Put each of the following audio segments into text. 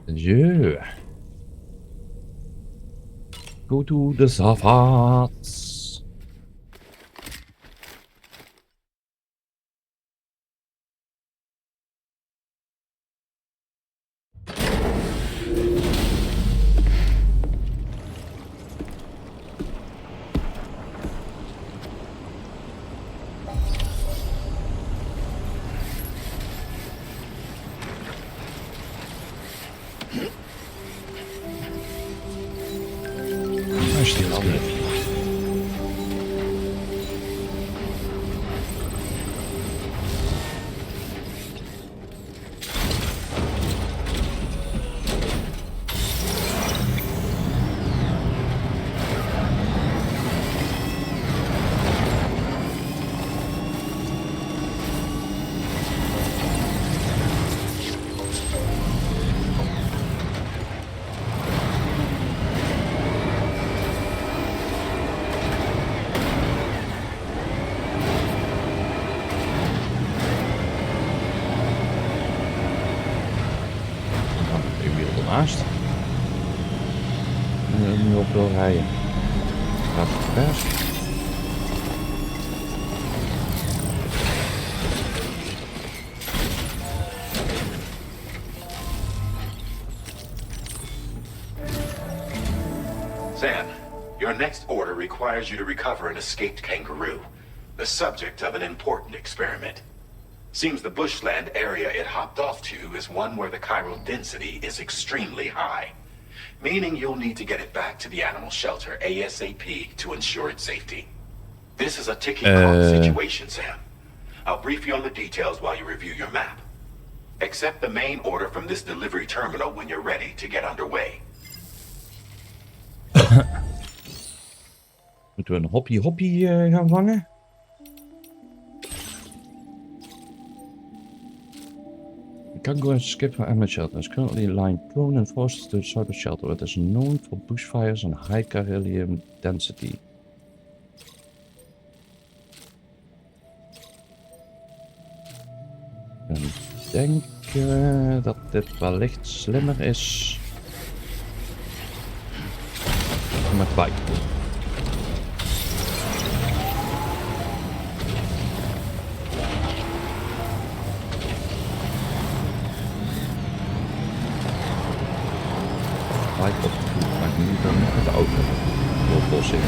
Zo. Go to the savats. Waar is die andere? Naast. En nu op wil rijden. Gaat het best. Sam, your next order requires you to recover an escaped kangaroo, the subject of an important experiment. Seems the bushland area it hopped off to is one where the chiral density is extremely high, meaning you'll need to get it back to the animal shelter ASAP to ensure its safety. This is a ticking clock situation, Sam. I'll brief you on the details while you review your map. Accept the main order from this delivery terminal when you're ready to get underway. Moeten we een hoppie gaan vangen? Kangaroo escape from animal shelter is currently lying prone and forced to the side of the shelter. It is known for bushfires and high chiralium density. Ik denk dat dit wellicht slimmer is om het bij te doen. Op maar nu dan met de auto door het bos in.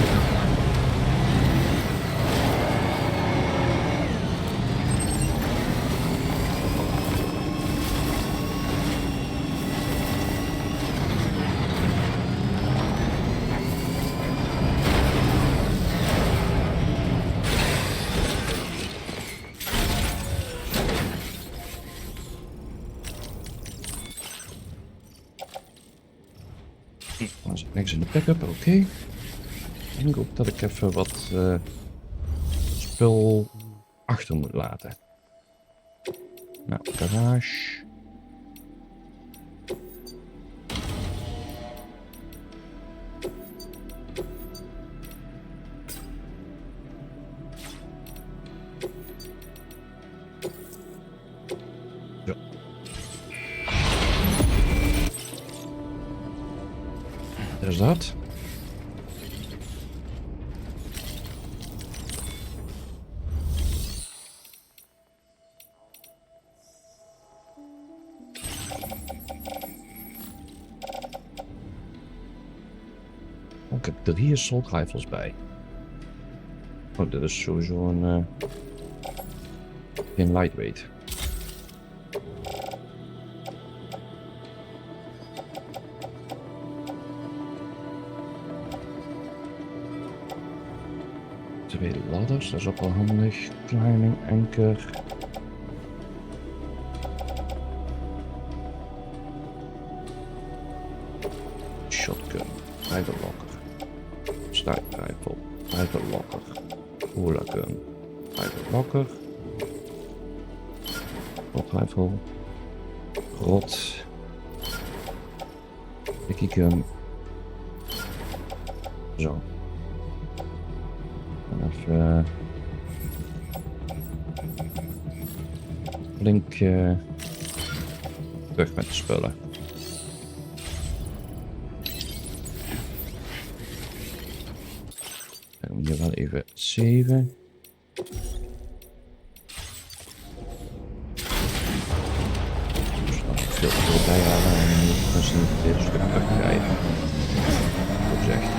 Er zit niks in de pick-up, oké. Ik denk ook dat ik even wat spul achter moet laten. Nou, garage. Zo. Dat is dat. Oh, ik heb 3 assault rifles bij. Oh, dit is sowieso een geen lightweight. Twee ladders, dat is ook wel handig. Climbing anker. Shotgun, private locker. Sniper rifle, private locker. Hula gun, private locker. Rot rifle. Rot. Dickie gun. Zo. Even flink terug met de spullen. even 7. Veel bijhalen en dan zien we dit stuk terugkrijgen. Goed zegt.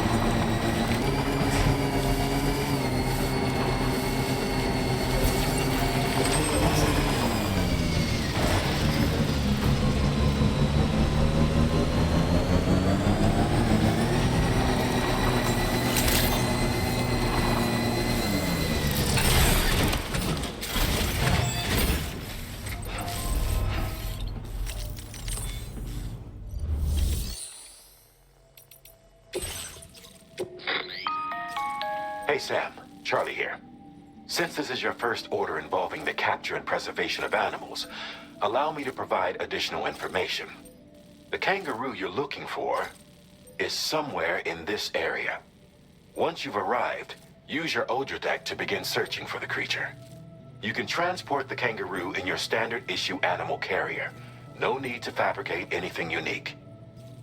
Hey Sam, Charlie here. Since this is your first order involving the capture and preservation of animals, allow me to provide additional information. The kangaroo you're looking for is somewhere in this area. Once you've arrived, use your Odradek to begin searching for the creature. You can transport the kangaroo in your standard issue animal carrier. No need to fabricate anything unique.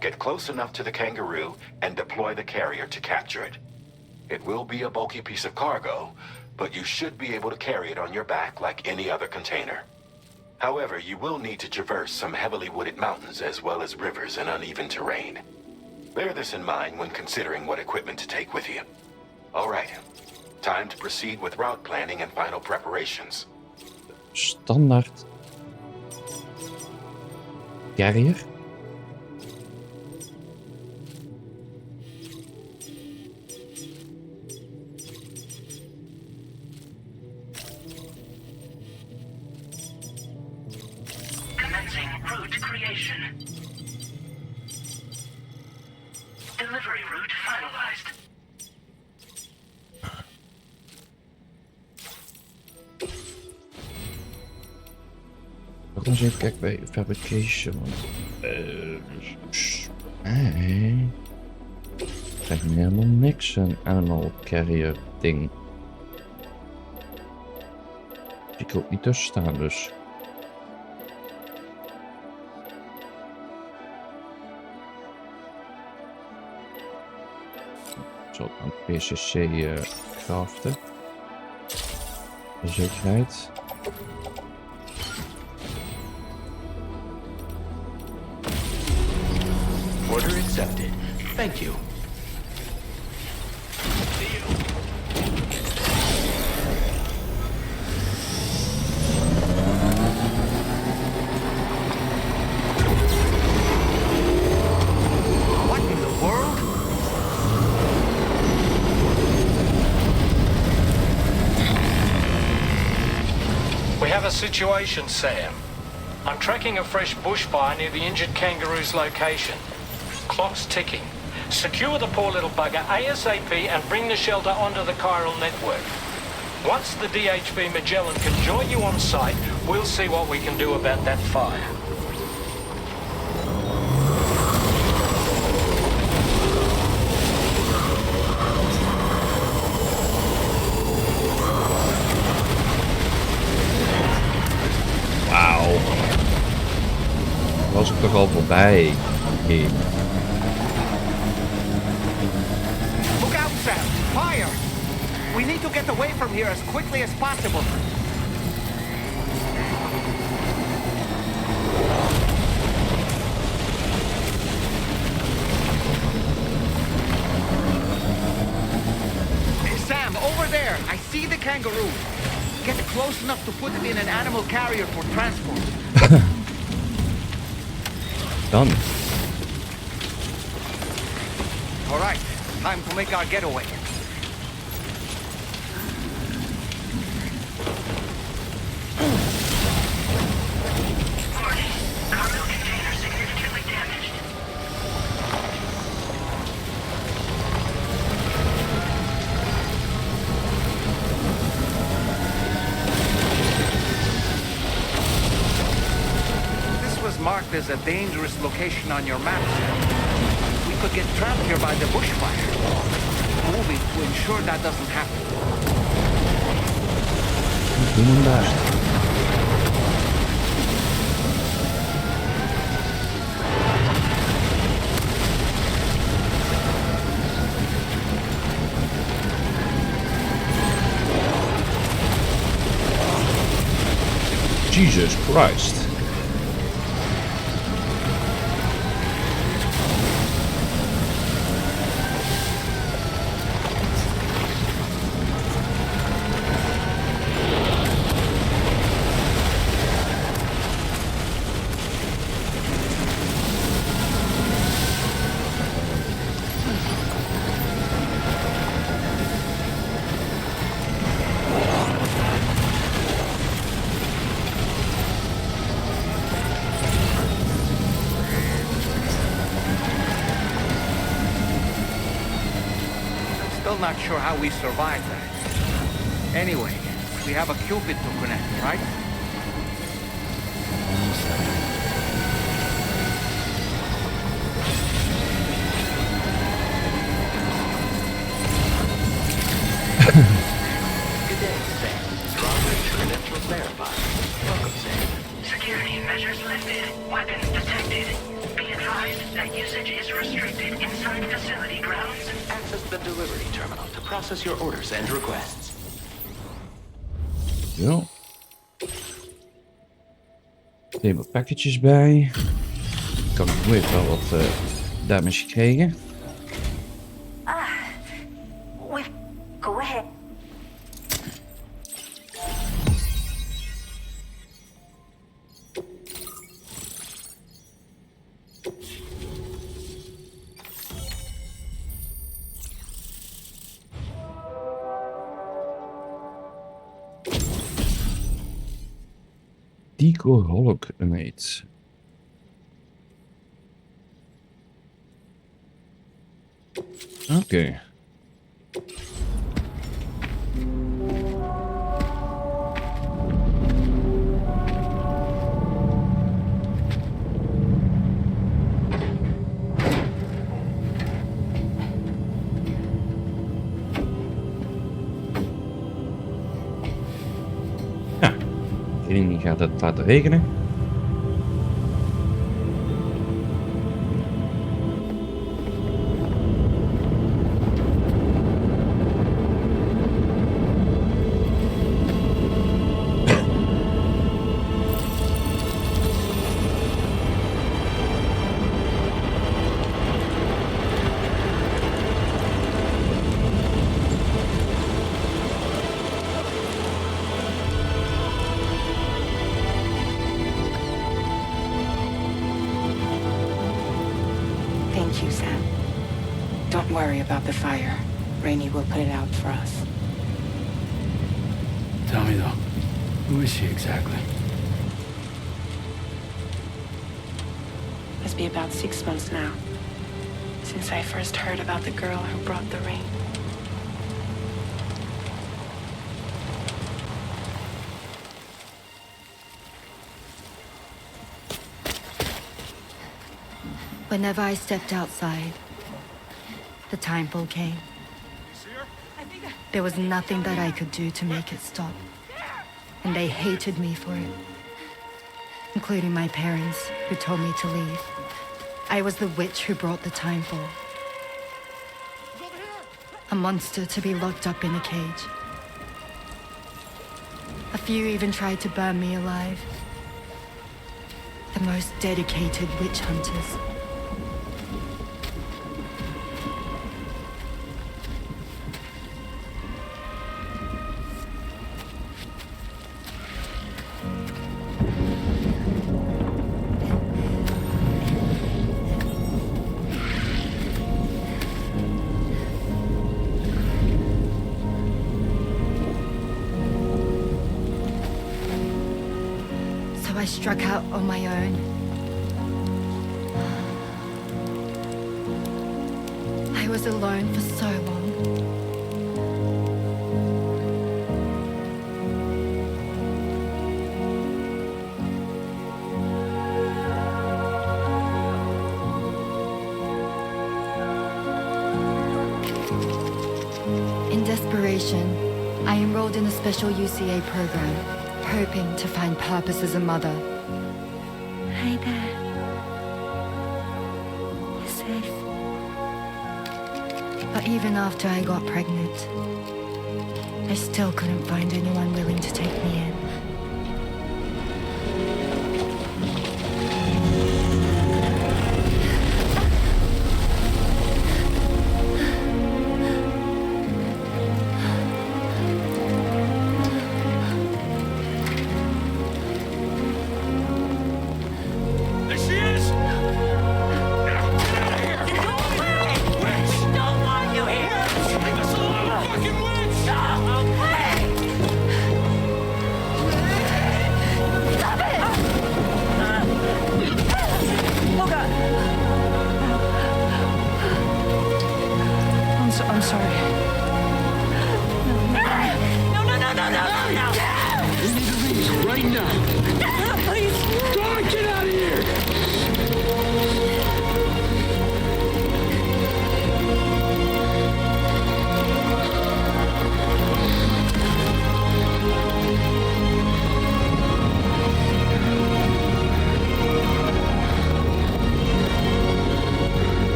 Get close enough to the kangaroo and deploy the carrier to capture it. It will be a bulky piece of cargo, but you should be able to carry it on your back like any other container. However, you will need to traverse some heavily wooded mountains as well as rivers and uneven terrain. Bear this in mind when considering what equipment to take with you. All right, time to proceed with route planning and final preparations. Standaard carrier. Commencing route creation. Delivery route finalized. Nog eens even kijken bij fabrication. Nee. Ik krijg helemaal niks een animal carrier ding. Die kan ook niet tussen staan dus. Ik zal het aan PCC craften. De zekerheid. Order accepted. Thank you. What in the world? We have a situation, Sam. I'm tracking a fresh bushfire near the injured kangaroo's location. Clock's ticking. Secure the poor little bugger ASAP and bring the shelter onto the chiral network. Once the DHV Magellan can join you on site, we'll see what we can do about that fire. Wauw. Was ik toch al voorbij. Hey. Look out, Sam! Fire! We need to get away from here as quickly as possible. Hey, Sam, over there! I see the kangaroo. Get close enough to put it in an animal carrier for transport. Done. All right, time to make our getaway. Cargo container significantly damaged. This was marked as a dangerous location on your map, Sam. We could get trapped here by the bushfire. Moving to ensure that doesn't happen. Doe mijn best. Jesus Christ. Still not sure how we survived that. Anyway, we have a Cupid to connect, right? Good day, Sam. Strawberry credentials verified. Welcome, Sam. Security measures lifted. Weapons detected. Be advised that usage is restricted inside facility grounds. Access the delivery terminal to process your orders and requests. Zo. Neem wat pakketjes bij. Kan ik nooit wel wat damage gekregen. Go ahead. Decoholic. Oké. Die gaat het laten regenen. Thank you, Sam. Don't worry about the fire. Rainey will put it out for us. Tell me though, who is she exactly? Must be about 6 months now, since I first heard about the girl who brought the rain. Whenever I stepped outside, the time fall came. There was nothing that I could do to make it stop. And they hated me for it. Including my parents, who told me to leave. I was the witch who brought the time fall. A monster to be locked up in a cage. A few even tried to burn me alive. The most dedicated witch hunters. I struck out on my own. I was alone for so long. In desperation, I enrolled in a special UCA program, hoping to find purpose as a mother. Hi there. You're safe. But even after I got pregnant, I still couldn't find anyone willing to take me in.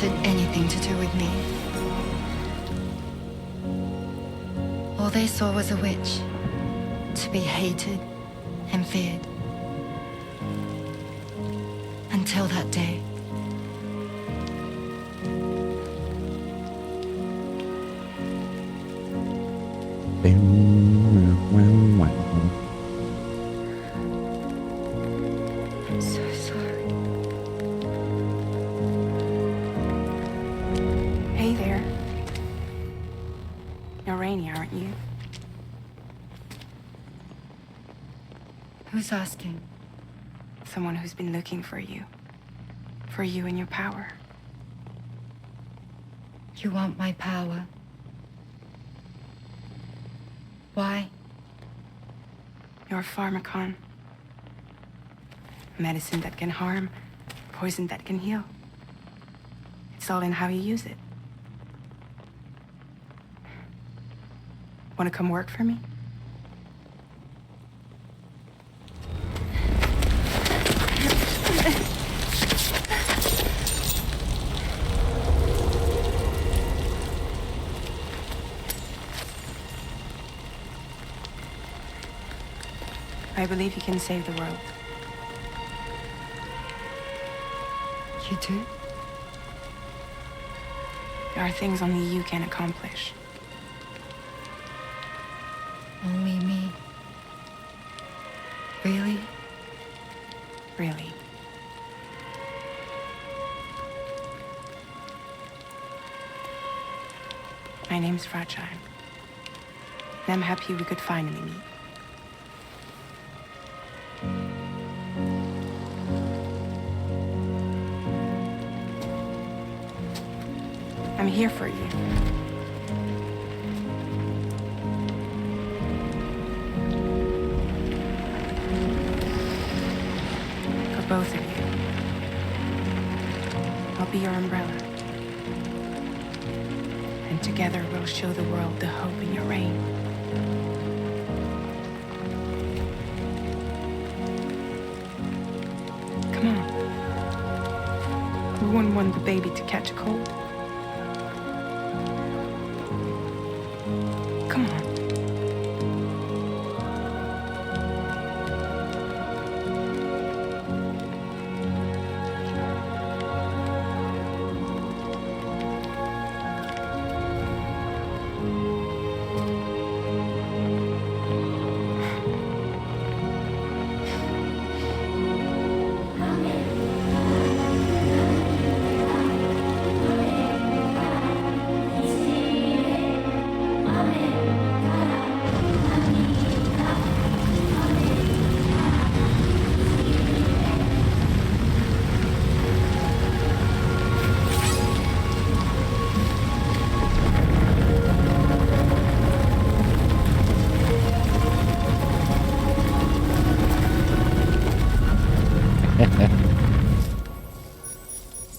wanted anything to do with me. All they saw was a witch, to be hated and feared. Until that day. I'm so sorry. Hey there. You're Rainy, aren't you? Who's asking? Someone who's been looking for you. For you and your power. You want my power? Why? You're a pharmacon. Medicine that can harm, poison that can heal. It's all in how you use it. Want to come work for me? I believe you can save the world. You do? There are things only you can accomplish. Only me? Really? Really. My name's Fragile. And I'm happy we could finally meet. I'm here for you. For both of you. I'll be your umbrella. And together we'll show the world the hope in your reign. Come on. We wouldn't want the baby to catch a cold. Come on.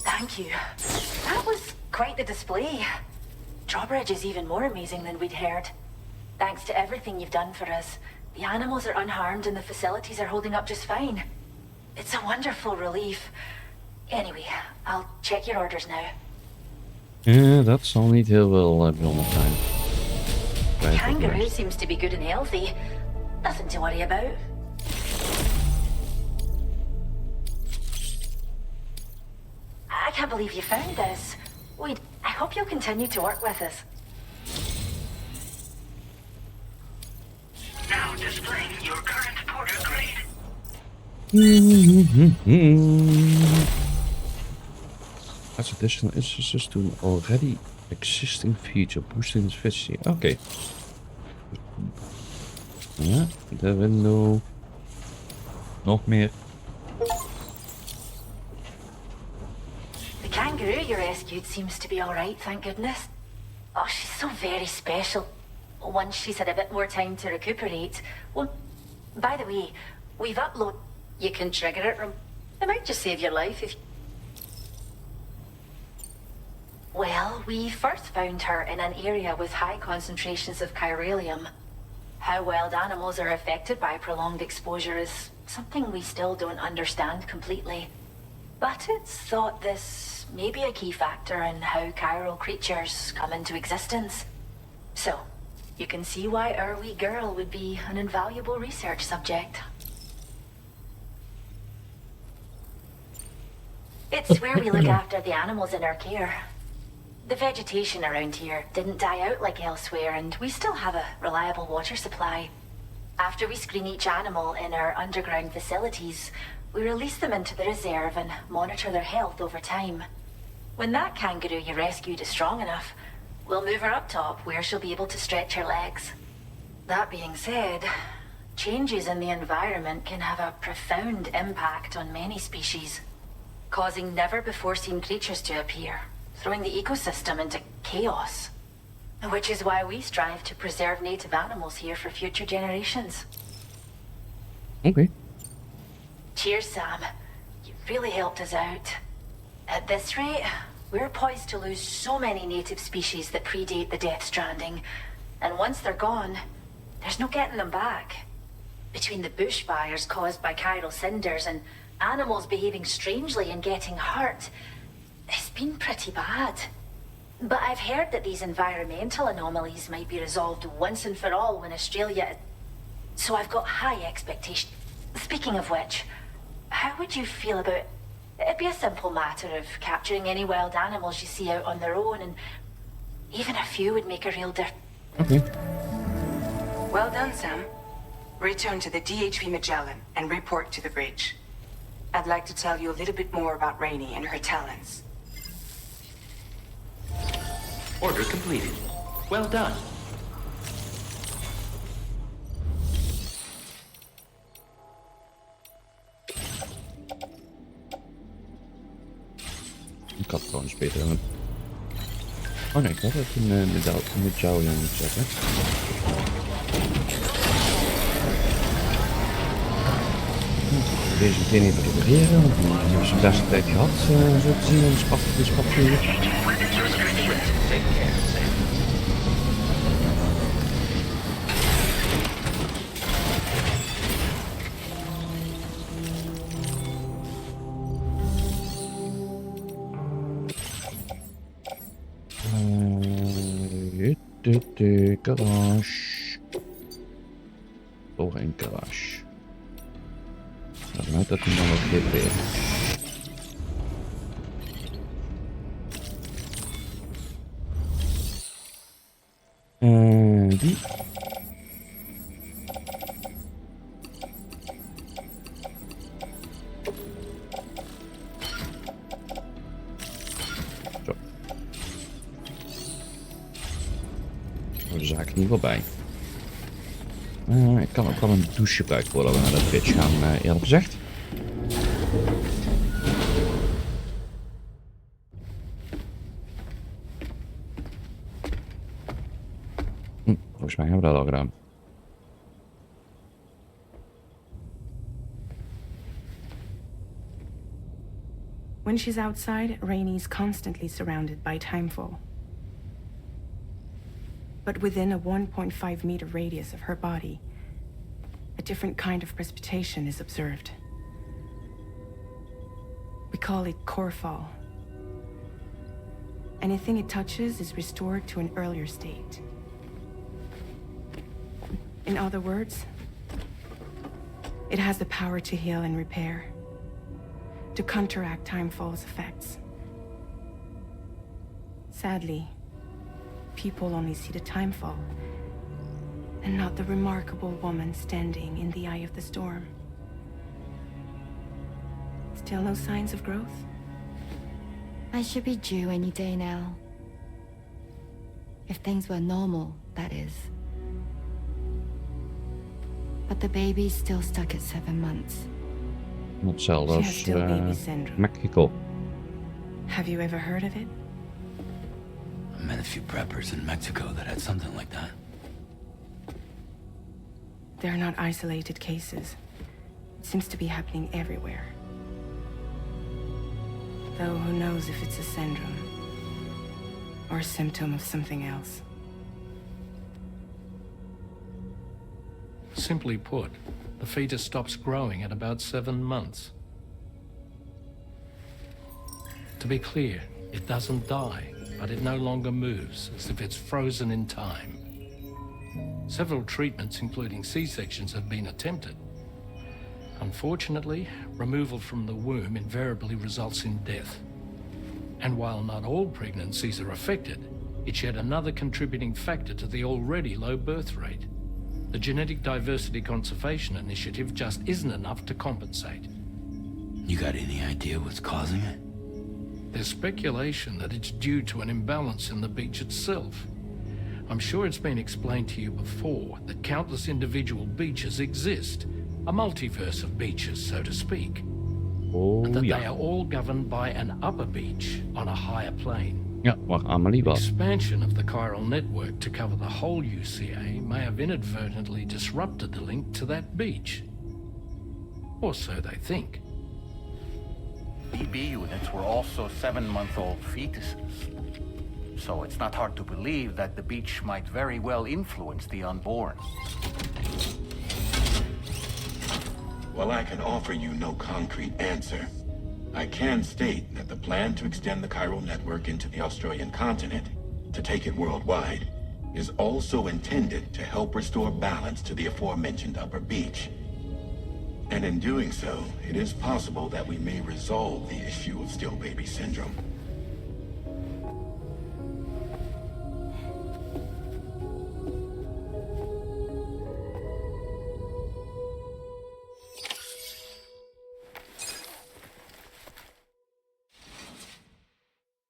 Thank you. That was quite the display. Drawbridge is even more amazing than we'd heard. Thanks to everything you've done for us, the animals are unharmed and the facilities are holding up just fine. It's a wonderful relief. Anyway, I'll check your orders now. Ja, dat zal niet heel veel bijzonder zijn. The kangaroo seems to be good and healthy. Nothing to worry about. I can't believe you found this. I hope you'll continue to work with us. Now displaying your current porter grade. As additional instances to an already existing feature, boosting its efficiency. Oké. Ja, de window. Nog meer. The kangaroo you rescued seems to be alright, thank goodness. Oh, she's so very special. Once she's had a bit more time to recuperate. Well, by the way, we've uploaded... You can trigger it. It might just save your life if... Well, we first found her in an area with high concentrations of chiralium. How wild animals are affected by prolonged exposure is something we still don't understand completely. But it's thought this may be a key factor in how chiral creatures come into existence. So, you can see why our wee girl would be an invaluable research subject. It's where we look after the animals in our care. The vegetation around here didn't die out like elsewhere, and we still have a reliable water supply. After we screen each animal in our underground facilities, we release them into the reserve and monitor their health over time. When that kangaroo you rescued is strong enough, we'll move her up top where she'll be able to stretch her legs. That being said, changes in the environment can have a profound impact on many species, causing never-before-seen creatures to appear, throwing the ecosystem into chaos. Which is why we strive to preserve native animals here for future generations. Okay. Cheers, Sam. You've really helped us out. At this rate, we're poised to lose so many native species that predate the Death Stranding, and once they're gone, there's no getting them back. Between the bushfires caused by chiral cinders and animals behaving strangely and getting hurt, it's been pretty bad. But I've heard that these environmental anomalies might be resolved once and for all when Australia... So I've got high expectations. Speaking of which, how would you feel about... It'd be a simple matter of capturing any wild animals you see out on their own, and even a few would make a real difference. Okay. Well done, Sam. Return to the DHV Magellan and report to the bridge. I'd like to tell you a little bit more about Rainey and her talents. Order completed. Well done. Ik had trouwens beter een... Oh nee, ik had het een medallion moet zetten. Deze meteen even repareren, want die hebben ze best tijd gehad, zo te zien, in de spatvuur. Take care, Sam. Garage. Toch een garage. Vanuit dat hij dan ook dit weer. Die. Zo. De zaak in ieder geval bij. Ik kan ook wel een douche gebruikt voordat we naar de bridge gaan, eerlijk gezegd. Volgens mij hebben we dat al gedaan. When she's outside, Rainey's constantly surrounded by timefall. But within a 1.5 meter radius of her body, a different kind of precipitation is observed. We call it core fall. Anything it touches is restored to an earlier state. In other words, it has the power to heal and repair, to counteract timefall's effects. Sadly, people only see the timefall, and not the remarkable woman standing in the eye of the storm. Still no signs of growth? I should be due any day now. If things were normal, that is. But the baby's still stuck at 7 months. Hetzelfde She has als still baby syndrome. Mexico. Have you ever heard of it? I met a few preppers in Mexico that had something like that. They're not isolated cases. It seems to be happening everywhere. Though who knows if it's a syndrome or a symptom of something else. Simply put, the fetus stops growing at about 7 months. To be clear, it doesn't die, but it no longer moves, as if it's frozen in time. Several treatments, including C-sections, have been attempted. Unfortunately, removal from the womb invariably results in death. And while not all pregnancies are affected, it's yet another contributing factor to the already low birth rate. The Genetic Diversity Conservation Initiative just isn't enough to compensate. You got any idea what's causing it? There's speculation that it's due to an imbalance in the beach itself. I'm sure it's been explained to you before that countless individual beaches exist, a multiverse of beaches, so to speak. Oh And that ja. they are all governed by an upper beach on a higher plane. Ja, waar Amelie was. Expansion of the chiral network to cover the whole UCA may have inadvertently disrupted the link to that beach. Or so they think. BB units were also 7-month-old fetuses. So it's not hard to believe that the beach might very well influence the unborn. While I can offer you no concrete answer, I can state that the plan to extend the chiral network into the Australian continent, to take it worldwide, is also intended to help restore balance to the aforementioned upper beach. And in doing so, it is possible that we may resolve the issue of still baby syndrome.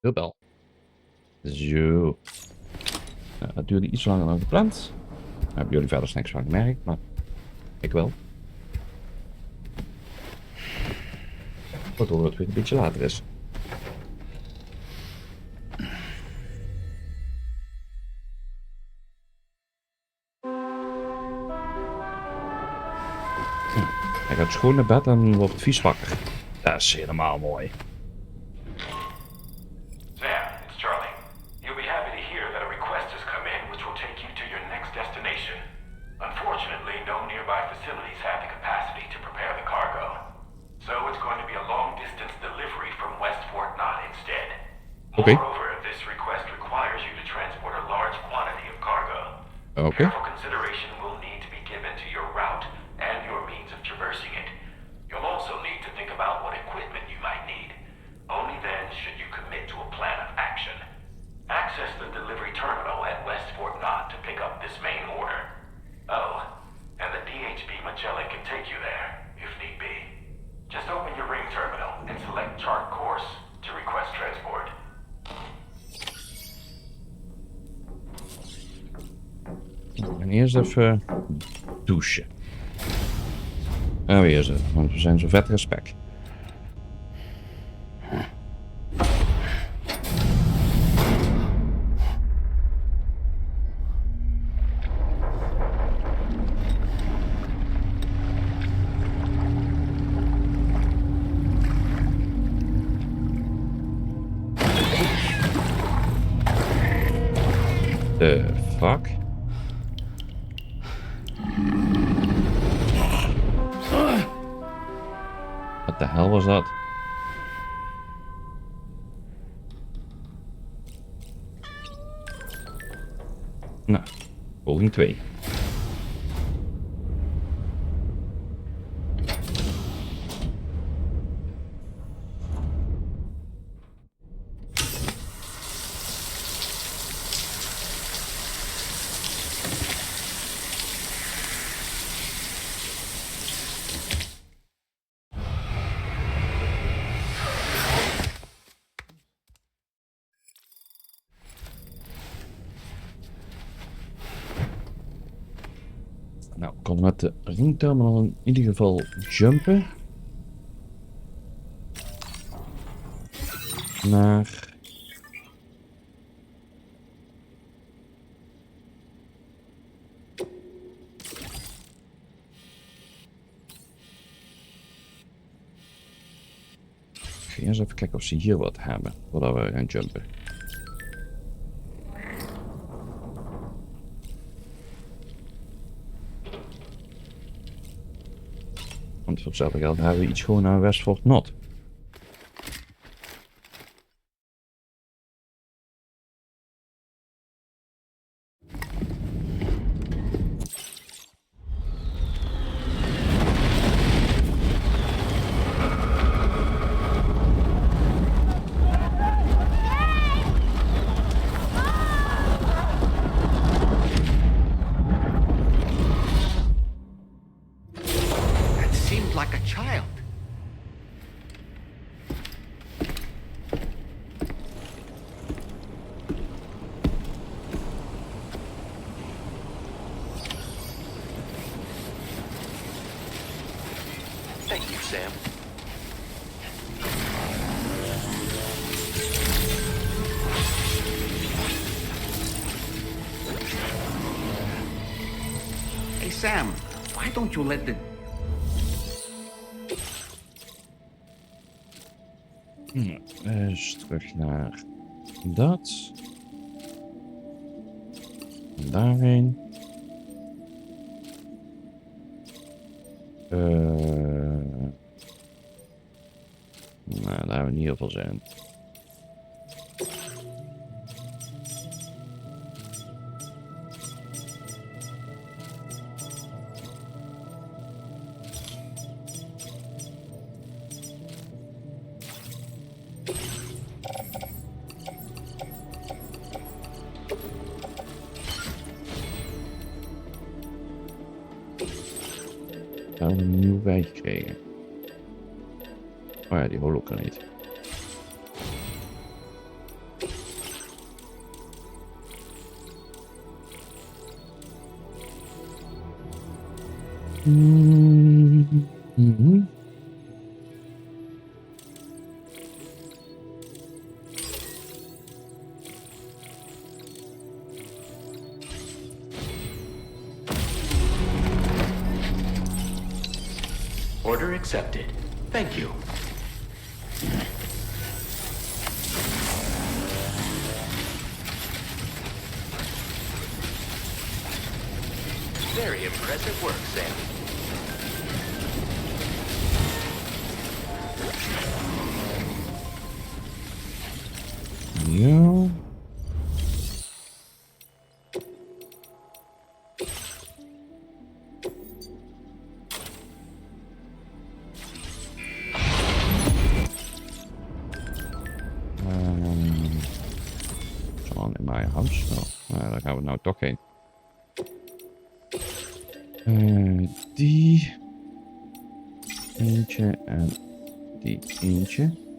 Rebel. Zo. Het duurde iets langer dan gepland. Hebben jullie verder niks van gemerkt, maar ik wel. Waardoor het weer een beetje later is. Hij gaat schoon naar bed en wordt vies wakker. Dat is helemaal mooi. Sam, it's Charlie. You'll be happy to hear that a request has come in which will take you to your next destination. Unfortunately, no nearby facilities have the capacity to prepare the cargo. So it's going to be a long-distance delivery from West Fort Knott instead. Okay. Moreover, this request requires you to transport a large quantity of cargo. Okay. Careful consideration will need to be given to your route and your means of traversing it. You'll also need to think about what equipment you might need. Only then should you commit to a plan of action. Access the delivery terminal at West Fort Knott to pick up this main order. Oh, and the DHB Magellan can take you there, if need be. Just open your ring terminal and select chart course to request transport. En eerst even douchen. En weer zo, want we zijn zo vet respect. The fuck? Wat de hel was dat? Nou, poging 2. Nou, ik kon met de ringterminal in ieder geval jumpen. Naar... Ik ga eerst even kijken of ze hier wat hebben, voordat we gaan jumpen. Want voor hetzelfde geld hebben we iets gewoon aan West Fort Knott. Sam. Hey, Sam, why don't you let the... Dus terug naar dat. En daarheen. Nou, daar hebben we niet heel veel zin in. Daar hebben we een nieuw bij gekregen. Oh ja, die holo kan niet. Order accepted. Thank you. Very impressive work, Sam. Ja. Zo'n in mijn huis. Nou, daar gaan we nou toch heen. Die. Eentje en die eentje.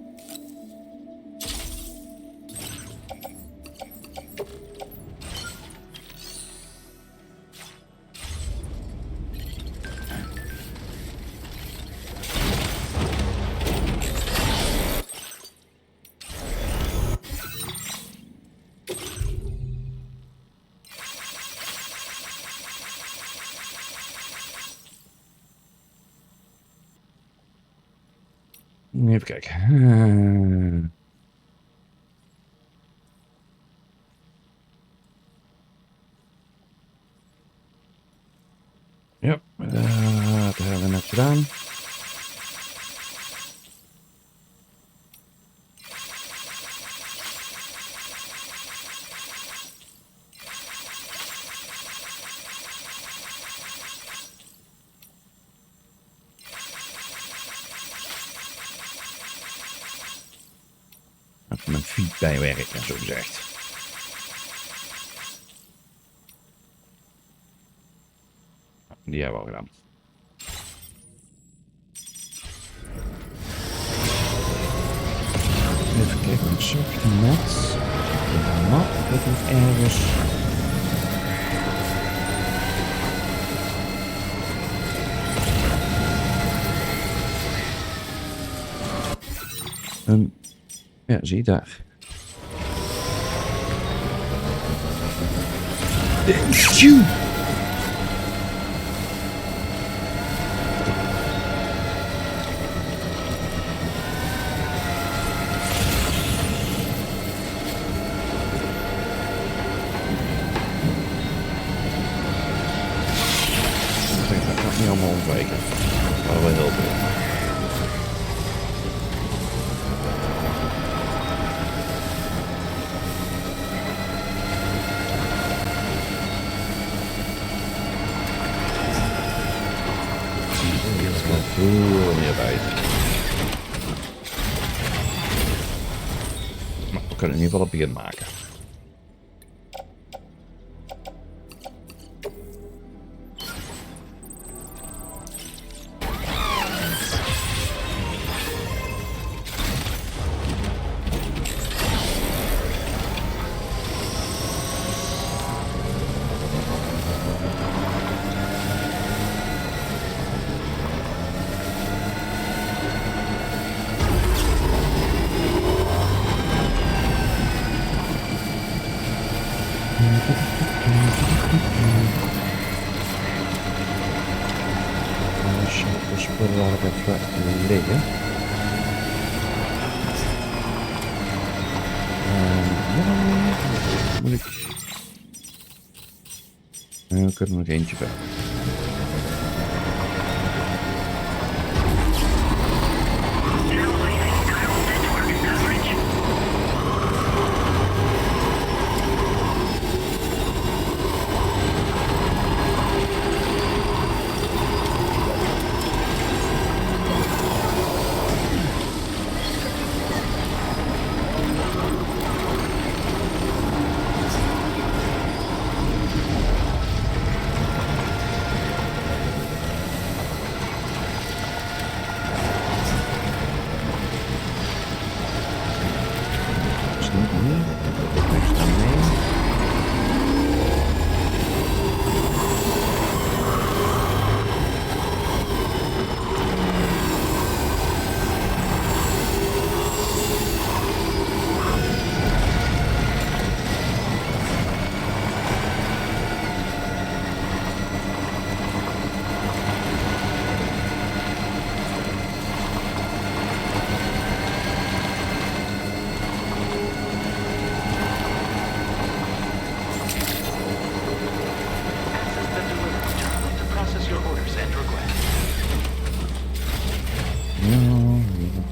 Even kijken. Ja, dat hebben we net gedaan. Even mijn feed bijwerken, zo gezegd. Die hebben we al gedaan. Even kijken, een soort net. De map, dat moet ergens. Ja, zie je daar. Phew! Dat kan niet allemaal ontwijken. Dat zou wel helpen. Veel meer bij. Maar we kunnen in ieder geval het begin maken. De spullen laat ik even liggen. Ja, moet ik... En we kunnen er nog eentje bij.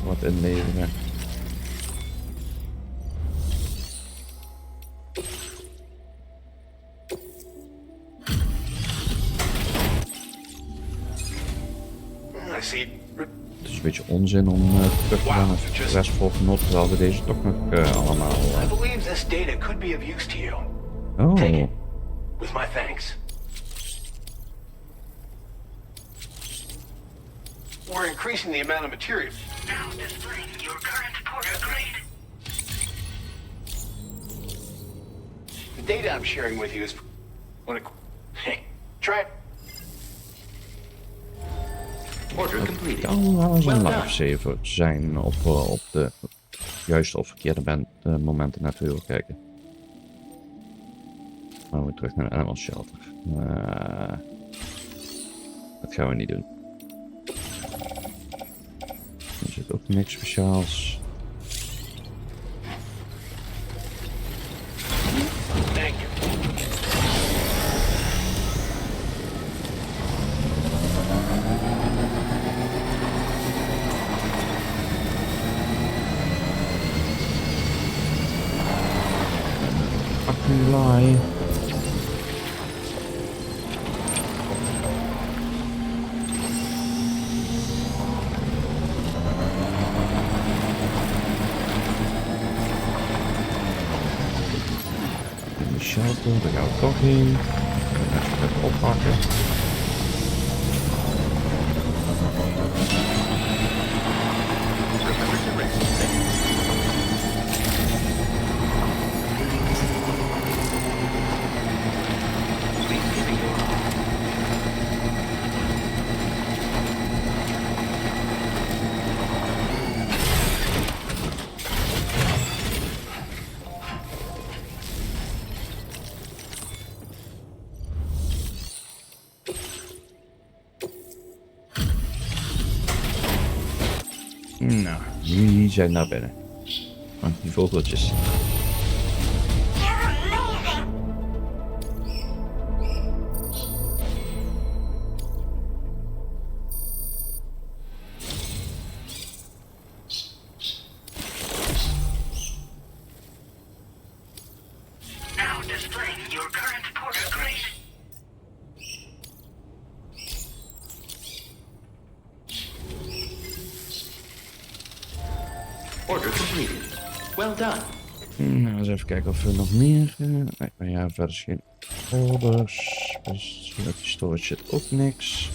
Wat inleveren. Het is een beetje onzin om terug te gaan naar succesvol genot, terwijl we deze toch nog allemaal... I believe this data could be of use to you. Oh. Take it. With my thanks. We're increasing the amount of material. Now displaying your current portal grade. The data I'm sharing with you is... Hey, try it. Order completed. Kan wel eens een Well live saver zijn op de juiste of verkeerde momenten natuurlijk kijken. Dan we terug naar de animal shelter. Dat gaan we niet doen. Er zit ook niks speciaals. Thank you. Fucking lie. Shelter, daar gaan we toch heen. Even oppakken. Nou, die zijn naar binnen. Oh, die vogeltjes. Now displaying your current portal grade. Order completed. Well done. Nou, eens even kijken of we nog meer... nee, maar ja, verder is geen orders. Dus met die storage zit ook niks.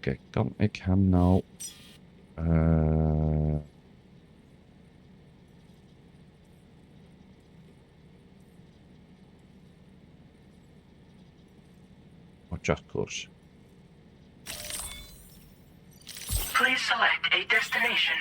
kijken, kan ik hem nou... chartkoers. Please select a destination.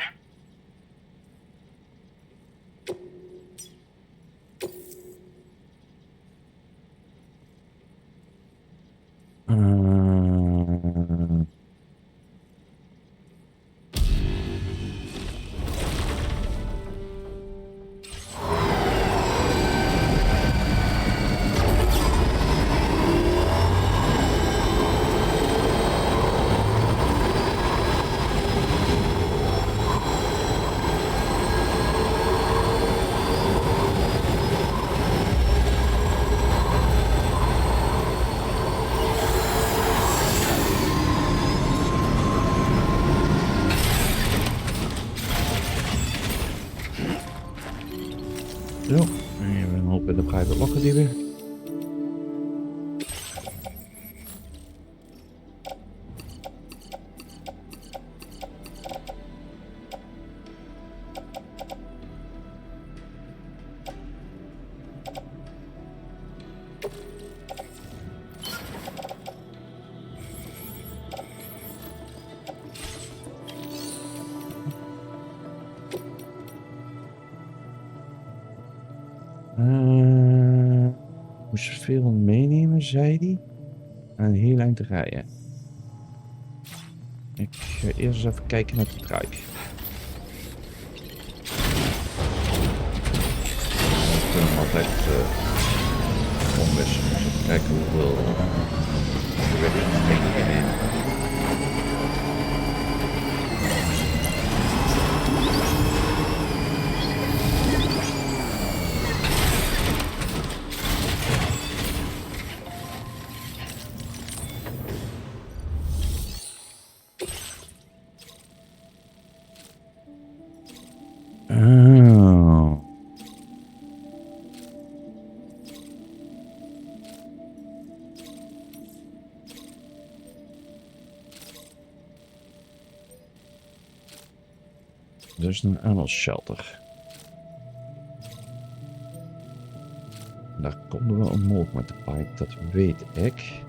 Zo, even een hoop in de private locker die weer. Moest veel meenemen, zei hij. En een heel eind rijden. Ik ga eerst eens even kijken naar de truik. We kunnen altijd omwisselen. Dus even kijken hoeveel gewicht het in. Oh. Dus een animal shelter. Daar konden we omhoog met de bike, dat weet ik.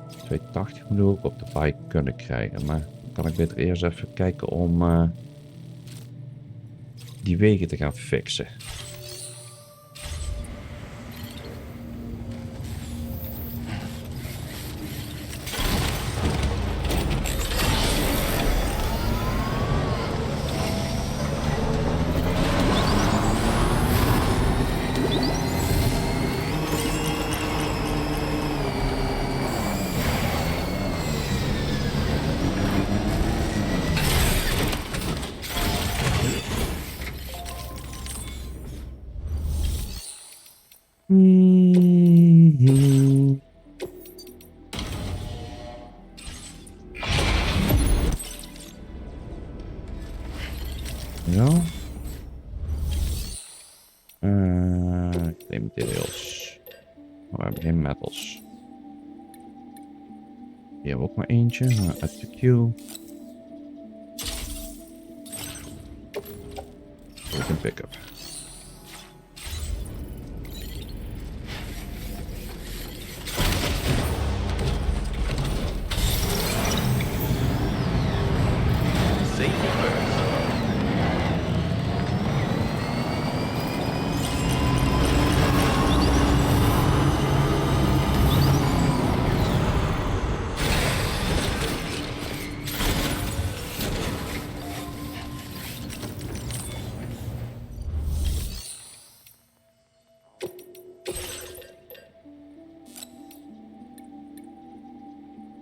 280 moet ik ook op de bike kunnen krijgen, maar dan kan ik beter eerst even kijken om die wegen te gaan fixen. Ja. Geen materials. Maar we hebben geen metals. Hier hebben we ook maar eentje. Uit de queue. With een pick-up.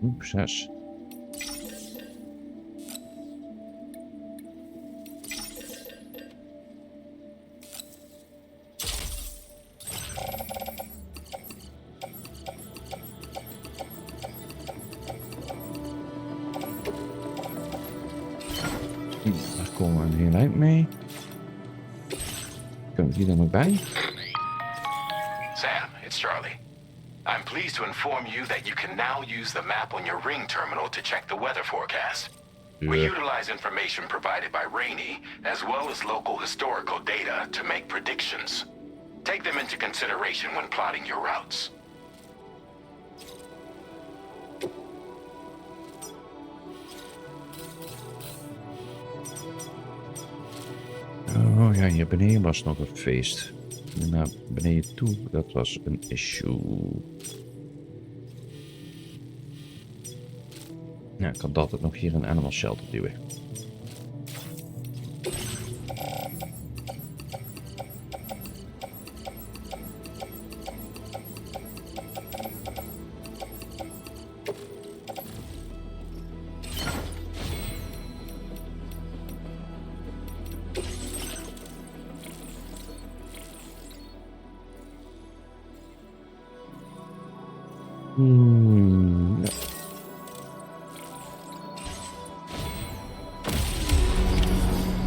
Oep, 6. Daar komen we een heel eind mee. Kunnen we die er nog bij? Sam, it's Charlie. I'm pleased to inform you that you can now use the map on your ring terminal to check the weather forecast. We utilize information provided by Rainey, as well as local historical data, to make predictions. Take them into consideration when plotting your routes. Oh ja, hier beneden was nog een feest. En naar beneden toe, dat was een issue. Ja, ik kan altijd nog hier een animal shelter duwen. Ja.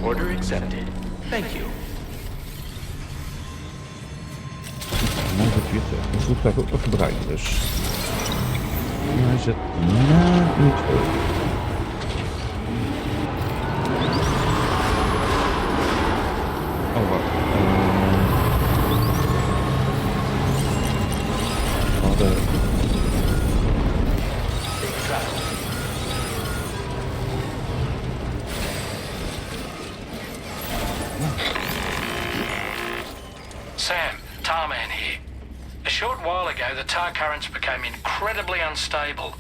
Order accepted. Thank you. Nou, dat het voertuig ook nog gebruiken, dus. Hij zit na niet voor. Oh, wacht. Sam, Tarman here. A short while ago, the tar currents became incredibly unstable.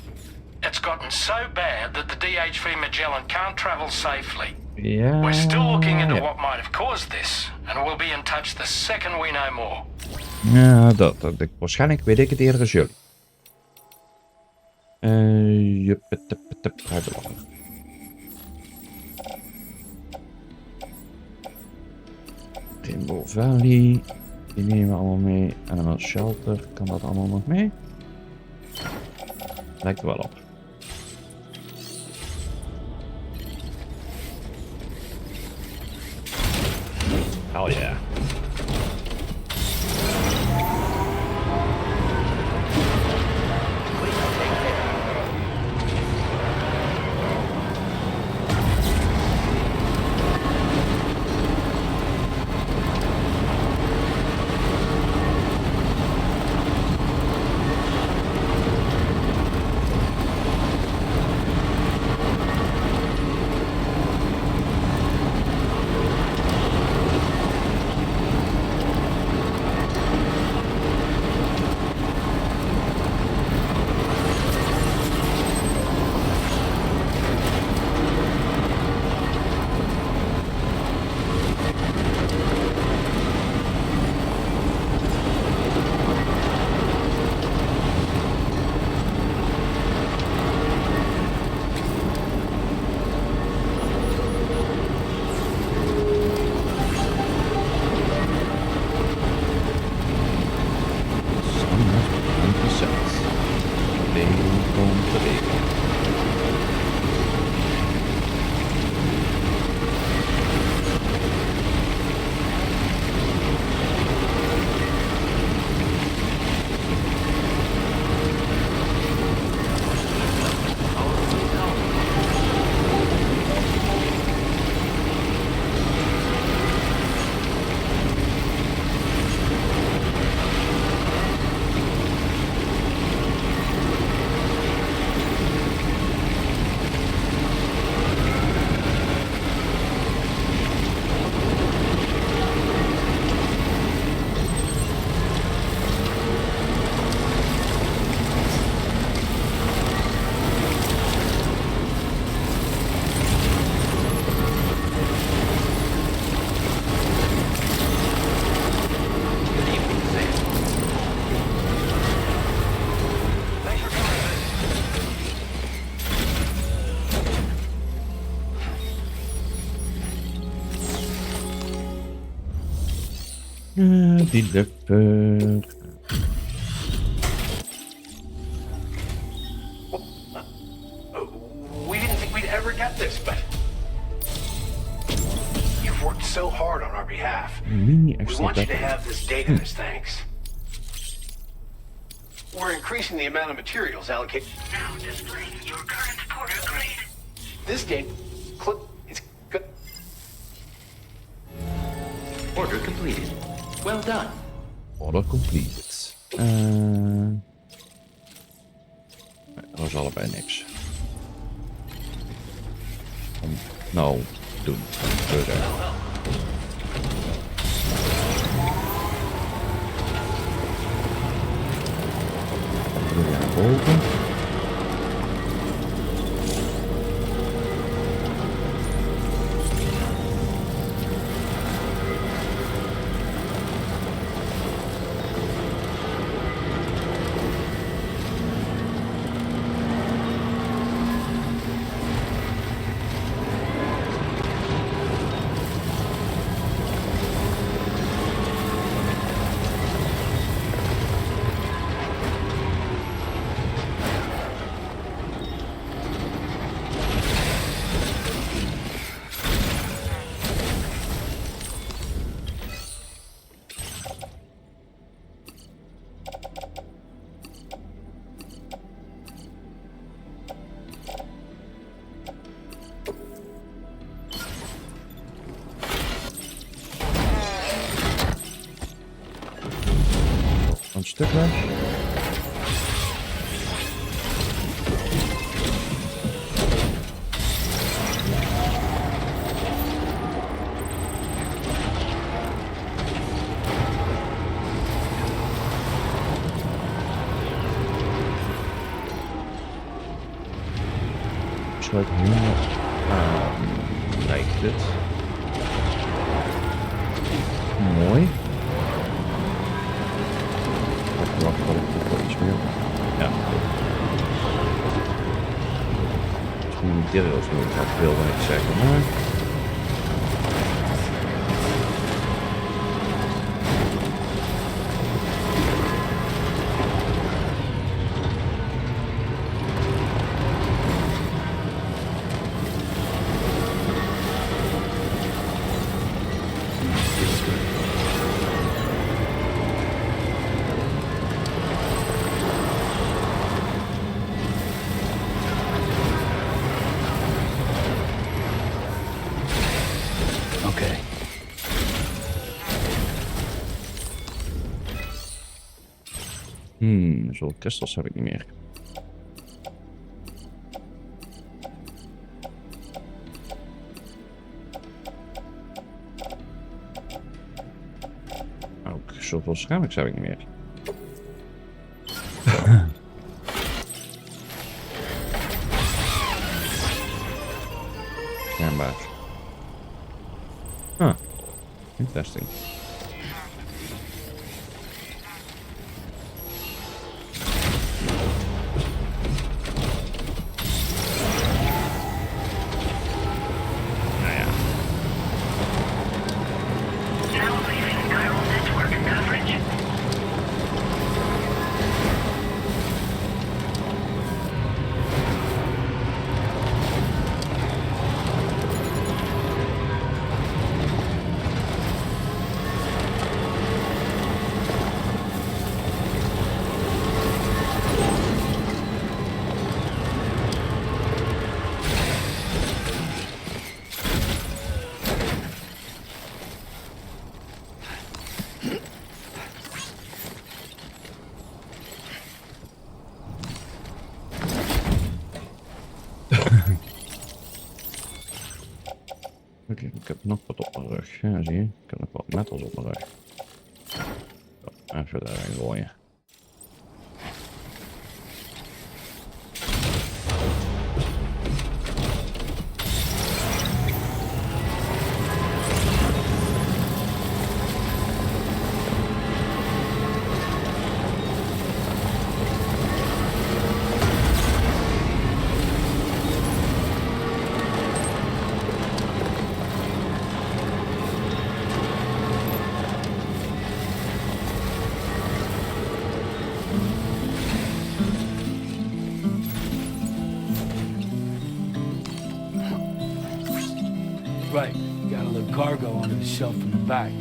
It's gotten so bad that the DHV Magellan can't travel safely. Ja. We're still looking into what might have caused this, and we'll be in touch the second we know more. Ja, dat. Waarschijnlijk weet ik het eerder als jullie. Hij belangrijk. Rainbow Valley. Die nemen we allemaal mee. Animal Shelter. Kan dat allemaal nog mee? Lijkt er wel op. Hell yeah. Die leper. We didn't think we'd ever get this, but you've worked so hard on our behalf. We want you to have this data as thanks. We're increasing the amount of materials allocated. Now displaying your current porter grade. This game, it's good. Order completed. Well done. Order completed. Dat was allebei niks. Nou, doen. Verder. Weer naar boven. Een stuk weg. Sluit helemaal aan. Lijkt het. Mooi. Wacht, wat ik voor iets meer. Ja. Misschien niet deels meer. Dat wilde ik zeggen, maar. Zoveel crystals heb ik niet meer. Ook zoveel ceramics heb ik niet meer. Schijnbaar. Ah, interesting. Oké, ik heb nog wat op mijn rug. Ja, zie je? Ik heb nog wat metals op mijn rug. Zo, even daarin gooien. Right. Got a little cargo under the shelf in the back.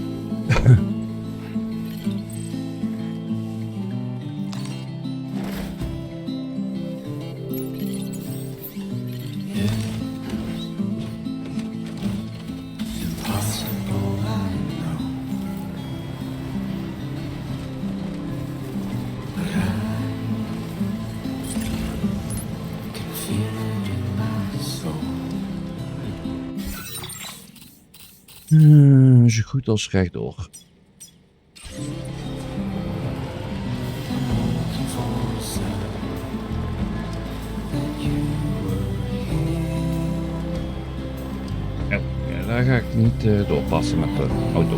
Zo goed als rechtdoor. Ja, daar ga ik niet doorpassen met de auto.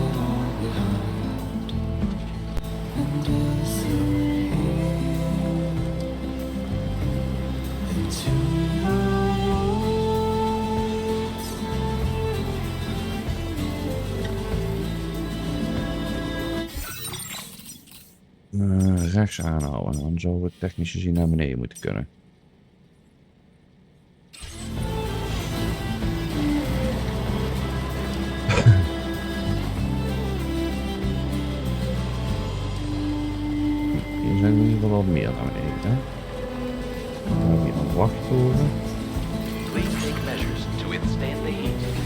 Rechts aanhouden, dan zou het technisch gezien naar beneden moeten kunnen. Hier zijn we in ieder geval al meer naar beneden. Hè? Dan hebben we hier een wachttoren. Please take measures to withstand the heat.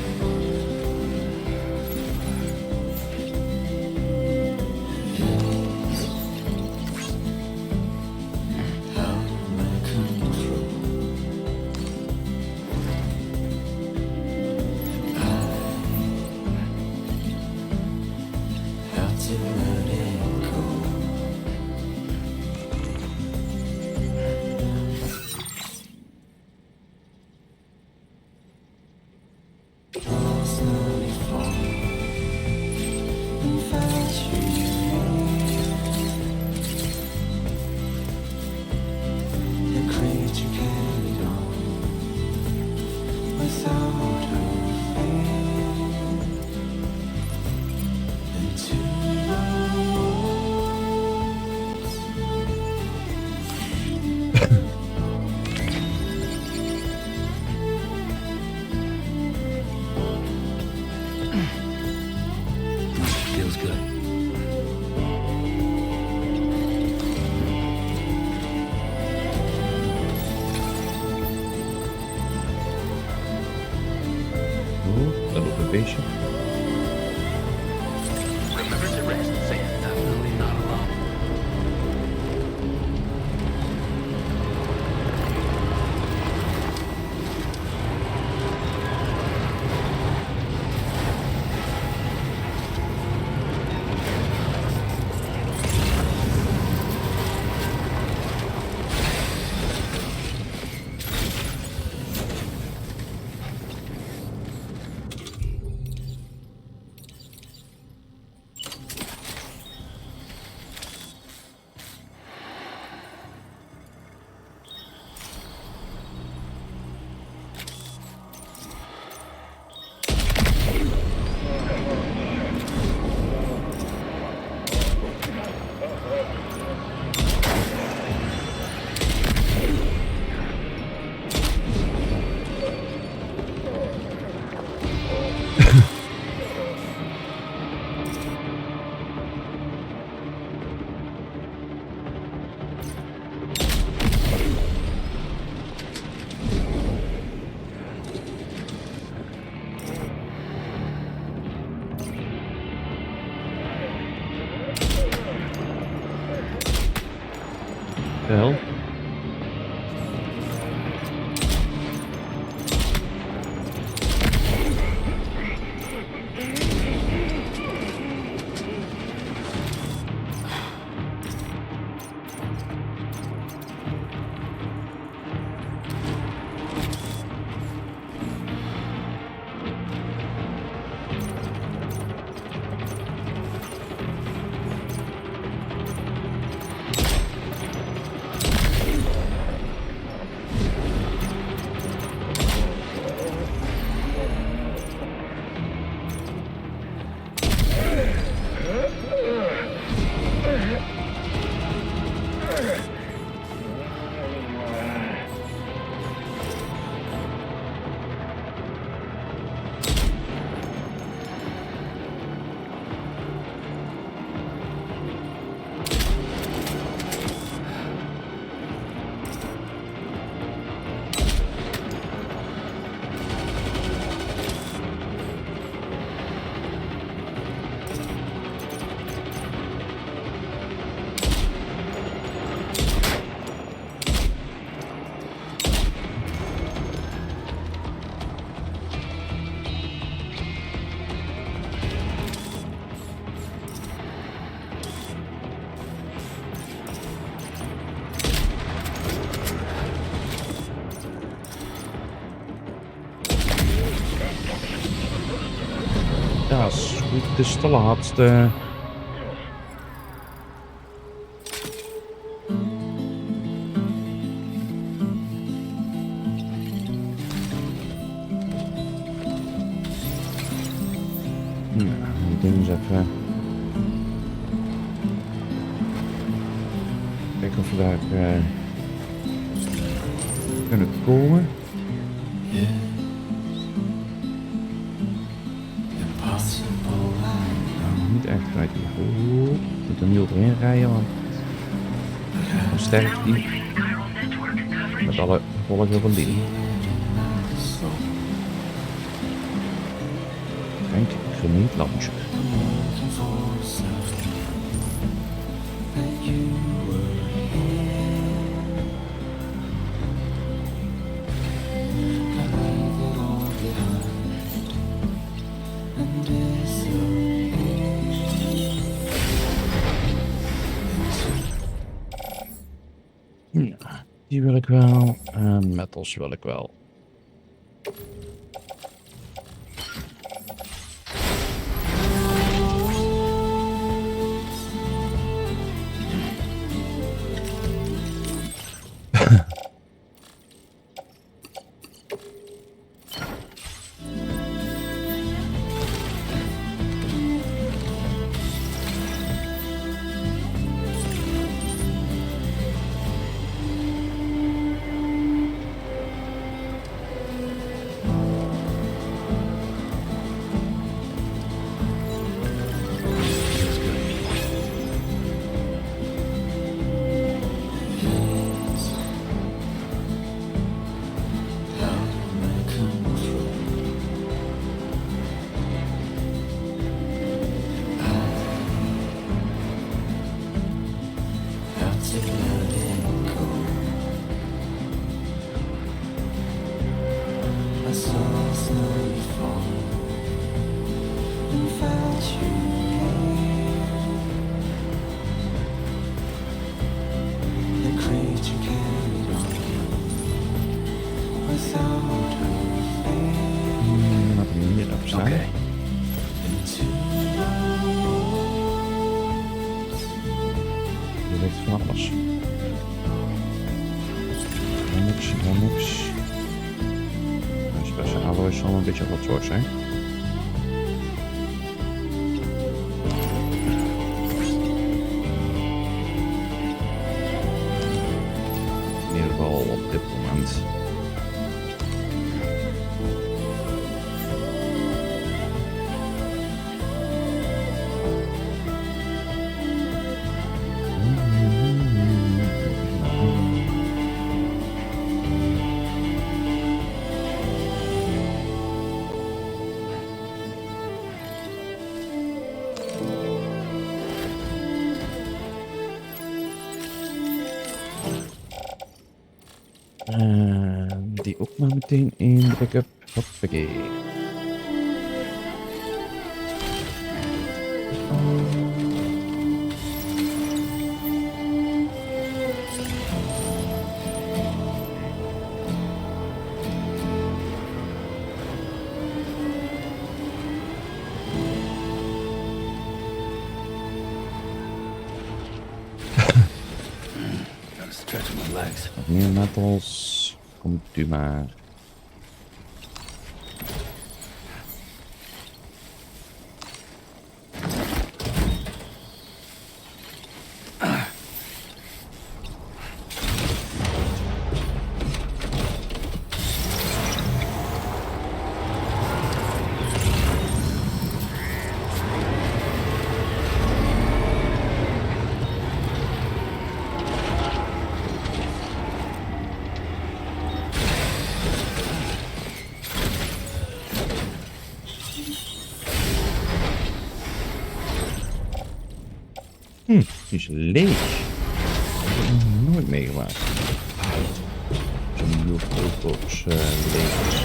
Feels good. Oh, dat loopt een beestje. Remember to rest, Sam. Definitely not alone. De hel? is de laatste. Nou, die ding eens even. Kijken of we daar kunnen komen. Niet echt kwijt hier. Oeh, ik moet er niet overheen rijden, want dan sterft die met alle gevolgen van die. Kijk, geniet launcher. Ja, die wil ik wel. En metals wil ik wel. Laten we hier even staan. Okay. Je weet van alles. Helemaal niks. De special alloys zal een beetje wat soort zijn. In ieder geval op dit moment. Die ook maar meteen in de backup. Hoppakee. Gotta stretch my legs. Wat meer metals. Komt u maar. Die is leeg. Dat heb ik nog nooit meegemaakt. Zo'n nieuw foto's leeg is.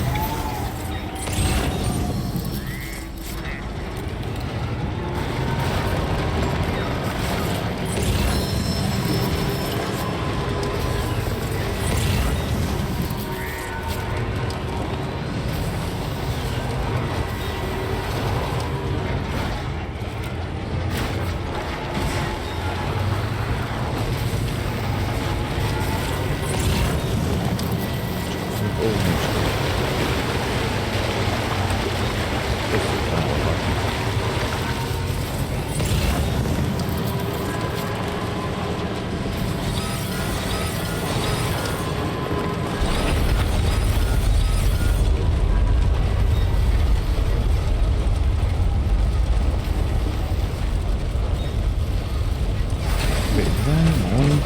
on.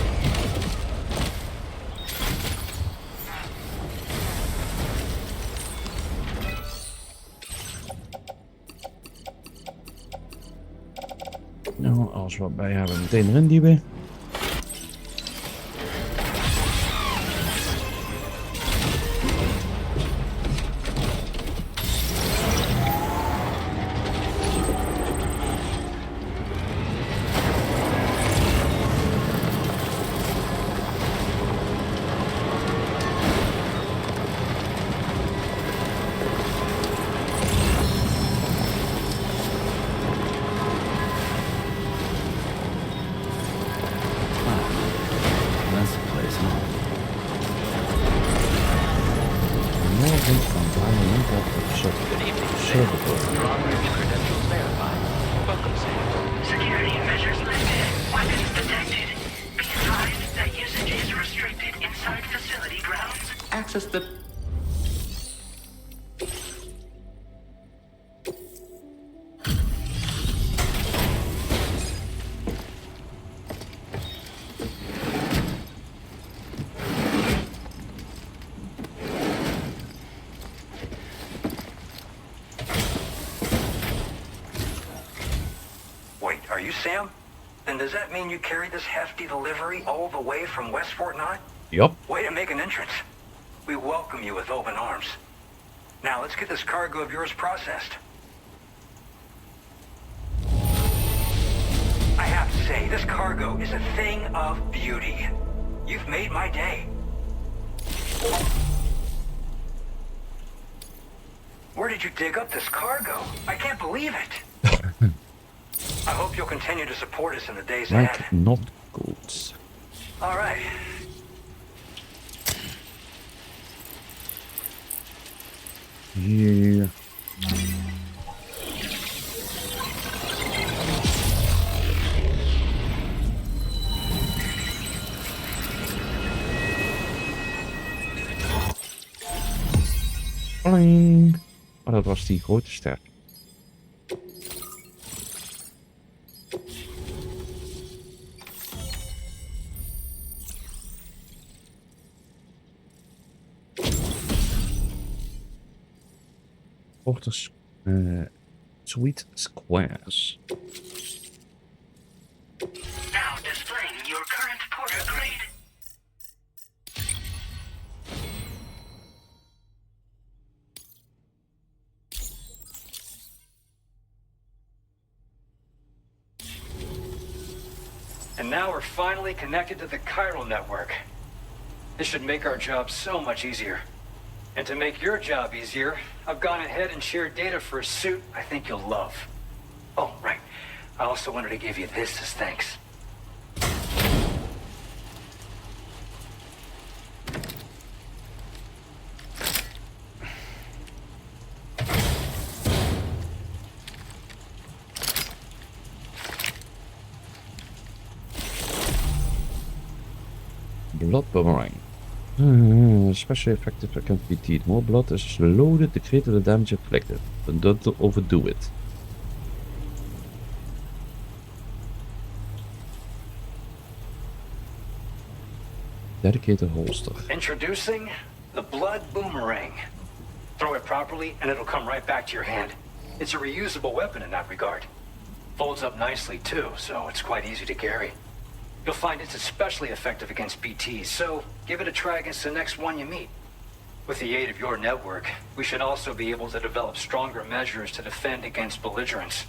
Nou, als we wat bij hebben, meteen erin duwen. Security measures lifted. Weapons detected. Be advised that usage is restricted inside facility grounds. Access the... Wait, are you Sam? Then does that mean you carried this hefty delivery all the way from West Fort Knott? Yup. Way to make an entrance. We welcome you with open arms. Now let's get this cargo of yours processed. I have to say, this cargo is a thing of beauty. You've made my day. Where did you dig up this cargo? I can't believe it. I hope you'll continue to support us in the days ahead. Like not good. All right. Hier. Pling. Oh, dat was die grote ster. Porters, sweet squares. Now displaying your current porter grade. And now we're finally connected to the chiral network. This should make our job so much easier. And to make your job easier, I've gone ahead and shared data for a suit I think you'll love. Oh, right. I also wanted to give you this as thanks. Blood boomerang. Especially effective against BT. More blood is loaded, the greater the damage inflicted. But don't overdo it. Dedicated holster. Introducing the blood boomerang. Throw it properly and it'll come right back to your hand. It's a reusable weapon in that regard. Folds up nicely too, so it's quite easy to carry. You'll find it's especially effective against BTs, so give it a try against the next one you meet. With the aid of your network, we should also be able to develop stronger measures to defend against belligerents,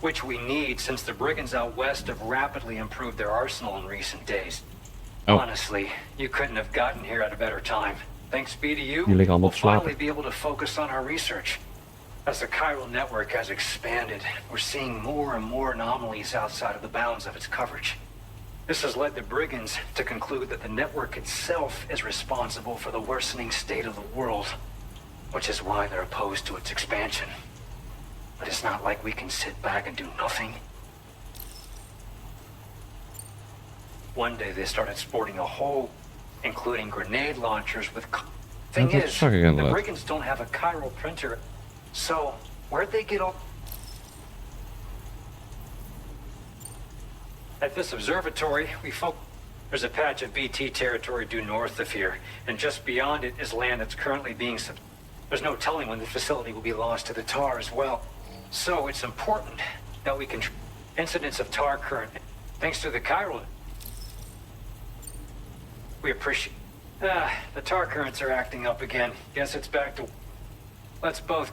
which we need since the brigands out west have rapidly improved their arsenal in recent days. Oh. Honestly, you couldn't have gotten here at a better time. Thanks be to you, Jullie gaan we'll nog slapen. finally be able to focus on our research. As the chiral network has expanded, we're seeing more and more anomalies outside of the bounds of its coverage. This has led the brigands to conclude that the network itself is responsible for the worsening state of the world, which is why they're opposed to its expansion. But it's not like we can sit back and do nothing. One day they started sporting a whole, including grenade launchers with... Thing dat is, zag ik the inderdaad. brigands don't have a chiral printer, so where'd they get all... At this observatory, there's a patch of BT territory due north of here, and just beyond it is land that's currently being There's no telling when the facility will be lost to the tar as well. So it's important that we can incidents of tar current. Thanks to the chiral, we appreciate. The tar currents are acting up again. Guess it's back to. Let's both.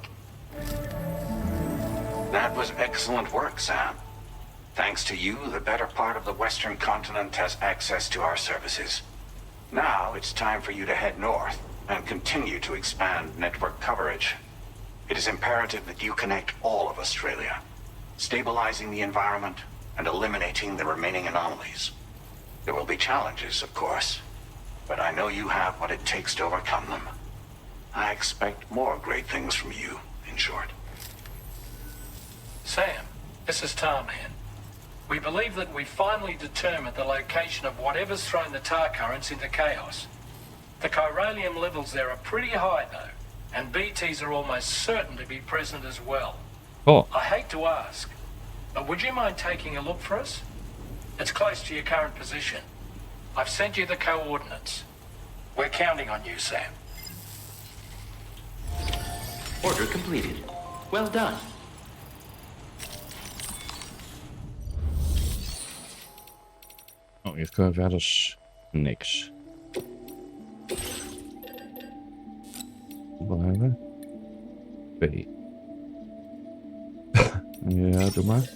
That was excellent work, Sam. Thanks to you, the better part of the Western continent has access to our services. Now it's time for you to head north and continue to expand network coverage. It is imperative that you connect all of Australia, stabilizing the environment and eliminating the remaining anomalies. There will be challenges, of course, but I know you have what it takes to overcome them. I expect more great things from you, in short. Sam, this is Tom here. We believe that we finally determined the location of whatever's thrown the tar currents into chaos. The chiralium levels there are pretty high, though, and BTs are almost certain to be present as well. Oh. I hate to ask, but would you mind taking a look for us? It's close to your current position. I've sent you the coordinates. We're counting on you, Sam. Order completed. Well done. Oh, hier kunnen we verder niks. Wat hebben we? B. Ja, doe maar.